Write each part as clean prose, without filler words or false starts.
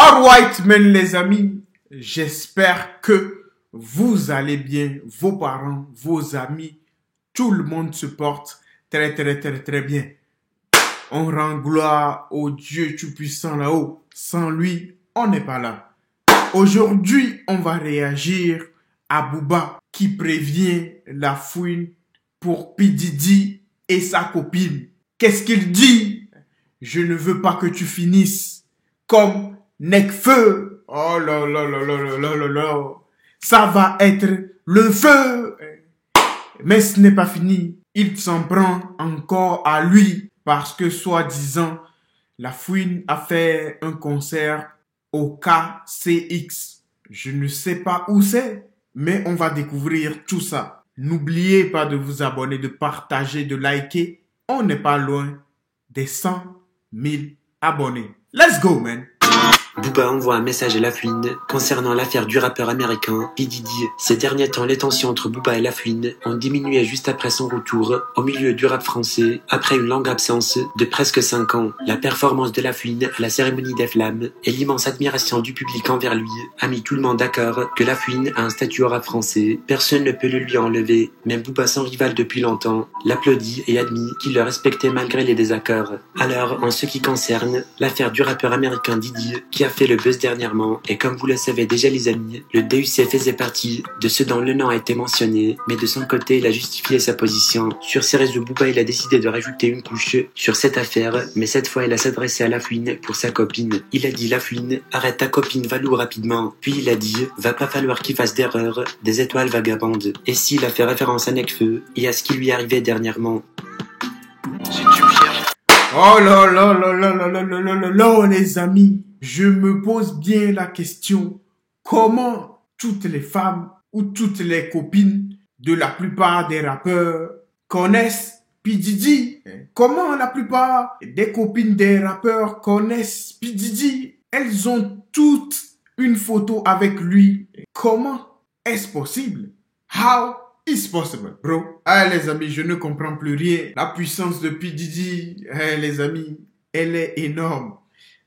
Alright, men les amis, j'espère que vous allez bien, vos parents, vos amis, tout le monde se porte très bien. On rend gloire au Dieu Tout-Puissant là-haut. Sans lui, on n'est pas là. Aujourd'hui, on va réagir à Booba qui prévient la fouine pour P. Diddy et sa copine. Qu'est-ce qu'il dit? Je ne veux pas que tu finisses comme Nekfeu. Oh là là là là là là là là. Ça va être le feu. Mais ce n'est pas fini. Il s'en prend encore à lui parce que soi-disant, la fouine a fait un concert au KCX. Je ne sais pas où c'est, mais on va découvrir tout ça. N'oubliez pas de vous abonner, de partager, de liker. On n'est pas loin des 100 000 abonnés. Let's go, man! Booba envoie un message à La Fouine concernant l'affaire du rappeur américain P. Diddy. Ces derniers temps, les tensions entre Booba et La Fouine ont diminué juste après son retour au milieu du rap français, après une longue absence de presque 5 ans. La performance de La Fouine à la cérémonie des flammes et l'immense admiration du public envers lui a mis tout le monde d'accord que La Fouine a un statut au rap français. Personne ne peut le lui enlever. Même Booba, son rival depuis longtemps, l'applaudit et admet qu'il le respectait malgré les désaccords. Alors, en ce qui concerne l'affaire du rappeur américain Diddy, qui a fait le buzz dernièrement, et comme vous le savez déjà les amis, le DUC faisait partie de ceux dont le nom a été mentionné, mais de son côté il a justifié sa position. Sur ses réseaux, Booba il a décidé de rajouter une couche sur cette affaire, mais cette fois il a s'adressé à La Fouine pour sa copine. Il a dit: La Fouine, arrête ta copine Valou rapidement. Puis il a dit: va pas falloir qu'il fasse d'erreur, des étoiles vagabondes. Et s'il a fait référence à Nekfeu et à ce qui lui est arrivé dernièrement. Oh là là là là là là là là là là, les amis. Je me pose bien la question, comment toutes les femmes ou toutes les copines de la plupart des rappeurs connaissent P. Diddy? Comment la plupart des copines des rappeurs connaissent P. Diddy? Elles ont toutes une photo avec lui. Comment est-ce possible? How is possible, bro? Ah les amis, je ne comprends plus rien. La puissance de P. Diddy, les amis, elle est énorme.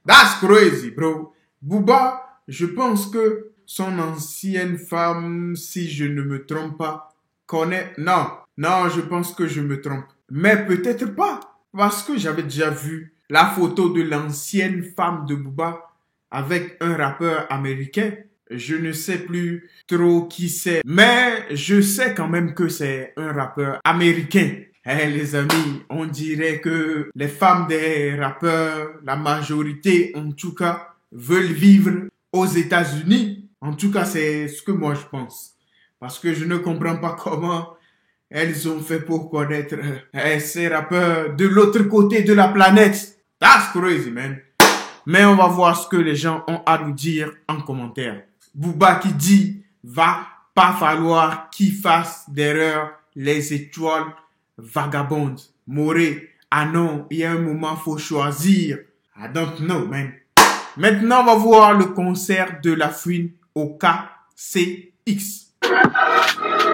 That's crazy, bro. Booba, je pense que son ancienne femme, si je ne me trompe pas, connaît... Non, je pense que je me trompe. Mais peut-être pas, parce que j'avais déjà vu la photo de l'ancienne femme de Booba avec un rappeur américain. Je ne sais plus trop qui c'est, mais je sais quand même que c'est un rappeur américain. Les amis, on dirait que les femmes des rappeurs, la majorité en tout cas, veulent vivre aux États-Unis. En tout cas, c'est ce que moi je pense. Parce que je ne comprends pas comment elles ont fait pour connaître ces rappeurs de l'autre côté de la planète. That's crazy, man. Mais on va voir ce que les gens ont à nous dire en commentaire. Booba qui dit, va pas falloir qu'il fasse d'erreur, les étoiles vagabondes. Moré, ah non, il y a un moment, faut choisir. I don't know, man. Maintenant, on va voir le concert de La Fouine au KCX.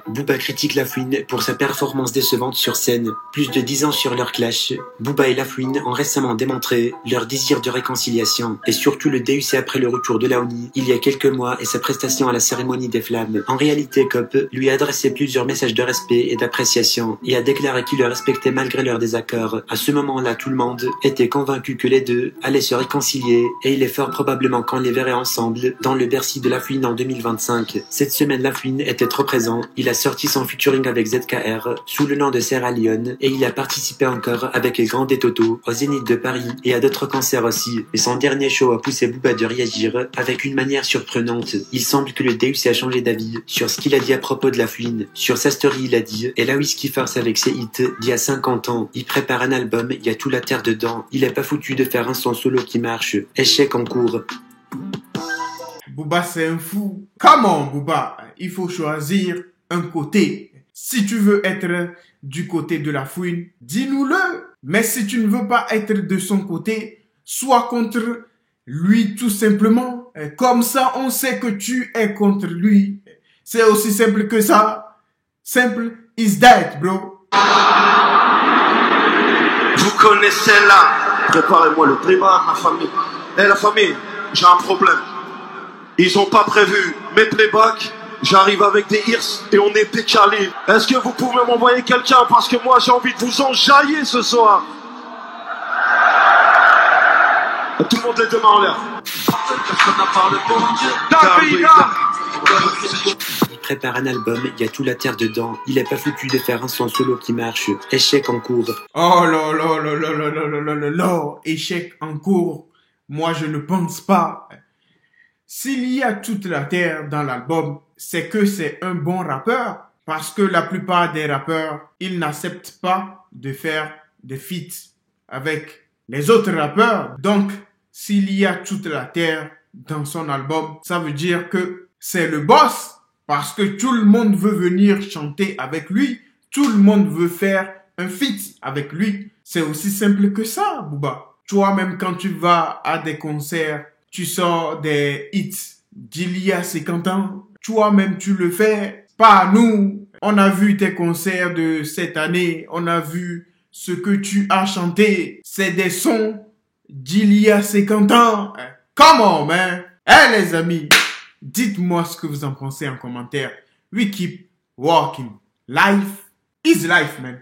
Booba critique La Fouine pour sa performance décevante sur scène. Plus de 10 ans sur leur clash, Booba et La Fouine ont récemment démontré leur désir de réconciliation, et surtout le DUC après le retour de Laoni il y a quelques mois et sa prestation à la cérémonie des flammes. En réalité, Cop lui a adressé plusieurs messages de respect et d'appréciation et a déclaré qu'il le respectait malgré leurs désaccords. À ce moment-là, tout le monde était convaincu que les deux allaient se réconcilier, et il est fort probablement qu'on les verrait ensemble dans le Bercy de La Fouine en 2025. Cette semaine, La Fouine était trop présent. Il a sorti son featuring avec ZKR sous le nom de Serra Leone, et il a participé encore avec Grand et Toto au Zénith de Paris et à d'autres concerts aussi. Mais son dernier show a poussé Booba de réagir avec une manière surprenante. Il semble que le DUC a changé d'avis sur ce qu'il a dit à propos de La Fouine. Sur sa story, il a dit: et la Whiskey Force avec ses hits d'il y a 50 ans. Il prépare un album, il y a tout la terre dedans. Il est pas foutu de faire un son solo qui marche. Échec en cours. Booba, c'est un fou. Comment, Booba? Il faut choisir un côté. Si tu veux être du côté de La Fouine, dis-nous-le. Mais si tu ne veux pas être de son côté, sois contre lui tout simplement. Comme ça, on sait que tu es contre lui. C'est aussi simple que ça. Simple is that, bro. Vous connaissez là. Préparez-moi le débat, ma famille. La famille. j'ai un problème. Ils ont pas prévu mes playbacks. J'arrive avec des hirs et on est décalé. Est-ce que vous pouvez m'envoyer quelqu'un parce que moi j'ai envie de vous enjailler ce soir. Tout le monde les deux mains en l'air. Il prépare un album, il y a tout la terre dedans. Il est pas foutu de faire un son solo qui marche. Échec en cours. Oh là là là là là là là là là là. Échec en cours. Moi, je ne pense pas. S'il y a toute la terre dans l'album, c'est que c'est un bon rappeur. Parce que la plupart des rappeurs, ils n'acceptent pas de faire des feats avec les autres rappeurs. Donc, s'il y a toute la terre dans son album, ça veut dire que c'est le boss. Parce que tout le monde veut venir chanter avec lui. Tout le monde veut faire un feat avec lui. C'est aussi simple que ça, Booba. Toi-même, quand tu vas à des concerts, tu sors des hits d'il y a 50 ans. Toi-même, tu le fais. Pas nous. On a vu tes concerts de cette année. On a vu ce que tu as chanté. C'est des sons d'il y a 50 ans. Come on, man. Hey, les amis. Dites-moi ce que vous en pensez en commentaire. We keep walking. Life is life, man.